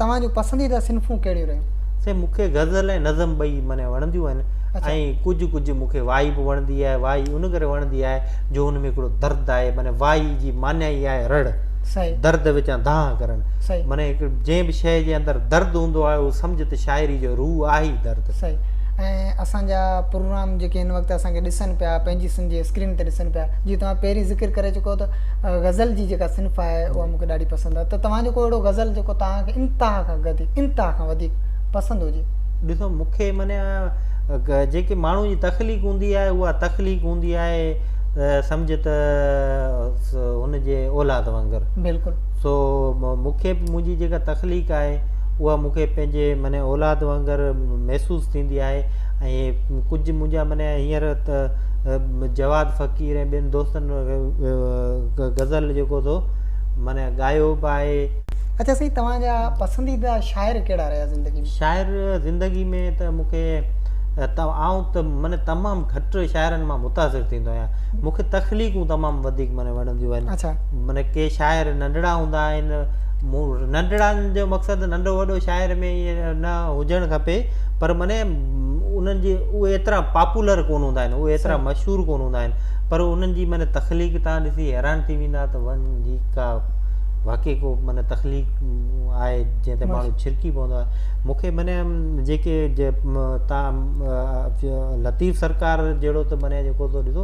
तव्हांजो पसंदीदा सिन्फूं कहिड़ियूं रहियूं? से मूंखे गज़ल ऐं नज़म ॿई माने वणंदियूं आहिनि। ऐं कुझु मूंखे वाई बि वणंदी आहे। वाई उन करे वणंदी आहे जो हुन में हिकिड़ो दर्दु आहे। माने वाई जी माना ई आहे रड़, सही, दर्द विचां दाह करणु। सही, माने हिकु जंहिं बि शइ जे अंदरि दर्दु हूंदो आहे उहो सम्झ त शाइरी जो रूह आहे ई दर्दु। सही। ऐं असांजा प्रोग्राम जेके हिन वक़्तु असांखे ॾिसनि पिया पंहिंजी सिंधी स्क्रीन ते ॾिसनि पिया, जीअं तव्हां पहिरीं ज़िक्र करे चुको त गज़ल जी जेका सिन्फ़ आहे उहा मूंखे ॾाढी पसंदि आहे। त तव्हांजो को अहिड़ो गज़ल जेको तव्हांखे इंतिहा खां वधीक पसंदि हुजे? ॾिसो मूंखे माने जेके माण्हू जी तख़लीक़ हूंदी आहे उहा तख़लीक़ हूंदी आहे सम्झ त हुनजे औलाद वांगुरु। बिल्कुलु। सो मूंखे मुंहिंजी जेका तख़लीक़ आहे उहा मूंखे पंहिंजे माने औलाद वांगुरु महसूसु थींदी आहे। ऐं कुझु मुंहिंजा माने हींअर त जवाद फ़क़ीर ऐं ॿियनि दोस्तनि गज़ल जेको थो माने ॻायो बि आहे। अच्छा साईं, तव्हांजा पसंदीदा शाइर कहिड़ा रहिया ज़िंदगी में? शाइर ज़िंदगी में त मूंखे आउं त माने तमामु घटि शाइरनि मां मुतासिर थींदो आहियां। मूंखे तख़लीक़ूं तमामु वधीक माने वणंदियूं आहिनि। अच्छा। माने के शाइर नंढड़ा हूंदा आहिनि, नंढड़नि जो मक़सदु नंढो वॾो शाइर में ईअं न हुजणु खपे, पर माने उन्हनि जी उहे एतिरा पॉपुलर कोन हूंदा आहिनि, उहे एतिरा मशहूरु कोन हूंदा आहिनि, पर उन्हनि जी माने तख़लीक़ तव्हां ॾिसी हैरान थी वेंदा त वञी का वाक़ई को माने तख़लीक़ आहे जंहिं ते माण्हू छिरकी पवंदो आहे। मूंखे माने जेके तव्हां लतीफ़ सरकार जहिड़ो त माने जेको थो ॾिसो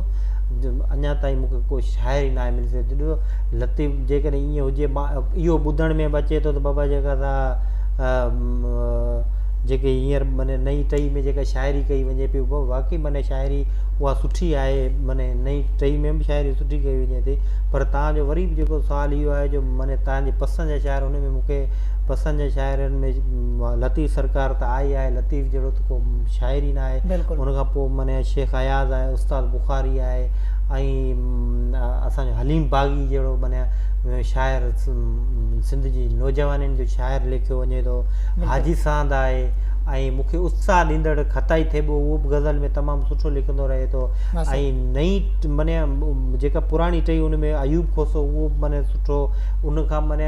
अञा ताईं मूंखे को शाइर ई न आहे मिली सघे। ॾिसो लतीफ़ जेकॾहिं ईअं हुजे, मां इहो ॿुधण में बि अचे थो त बाबा जेका तव्हां जेके हींअर माने नई टई में जेका शाइरी कई वञे पई वाक़ई माने शाइरी उहा सुठी आहे। माने नई टई में बि शाइरी सुठी कई वञे थी। पर तव्हांजो वरी बि जेको सुवालु इहो आहे जो माने तव्हांजी पसंदि जा शाइर, हुन में मूंखे पसंदि जे शाइरनि में लतीफ़ सरकार त आहे ई आहे। लतीफ़ जहिड़ो त को शाइरी न आहे। हुन खां पोइ माने शेख अयाज़ आहे, उस्ताद बुखारी आहे, ऐं असांजो हलीम बाग़ी जहिड़ो माने शाइर सिंध जी नौजवाननि जो शाइर लिखियो वञे थो। हाजी सांद आहे। ऐं मूंखे उत्साह ॾींदड़ खताई थेबो उहो बि गज़ल में तमामु सुठो लिखंदो रहे थो। ऐं नई माने जेका पुराणी टई उन में अयूब खोसो उहो बि माने सुठो। उन खां माने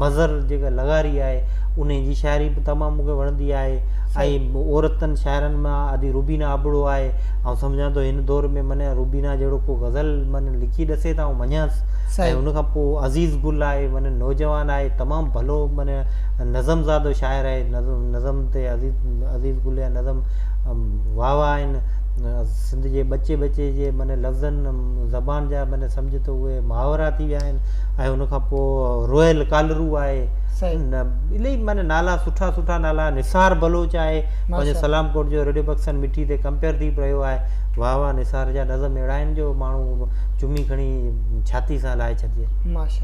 मज़र जेका लगारी आहे उन जी शाइरी बि तमामु मूंखे वणंदी आहे। ऐं औरतनि शाइरनि मां अॼु रुबीना अबड़ो आहे। ऐं सम्झां थो हिन दौर में माने रुबीना जहिड़ो को गज़ल माने लिखी ॾसे त मञांसि। ऐं उन खां पोइ अज़ीज़ गुल आहे, माने नौजवान आहे, तमामु भलो माने नज़म ज़ादो शाइर आहे। नज़म ते अज़ीज़ गुल जा नज़म वाह वाह आहिनि। सिंध जे बचे जे माने लफ़्ज़नि ज़बान जा माने सम्झ त उहे मुहावरा थी विया आहिनि। ऐं उन खां पोइ रोयल कालरू आहे। इलाही माने नाला सुठा सुठा नाला। निसार बलोच आहे, पंहिंजो सलामकोट जो रेडियो बक्सन मिठी ते कंपेयर थी रहियो आहे। वाह वाह निसार जा नज़म अहिड़ा आहिनि जो माण्हू चुमी खणी छाती सां लाहे छॾिजे।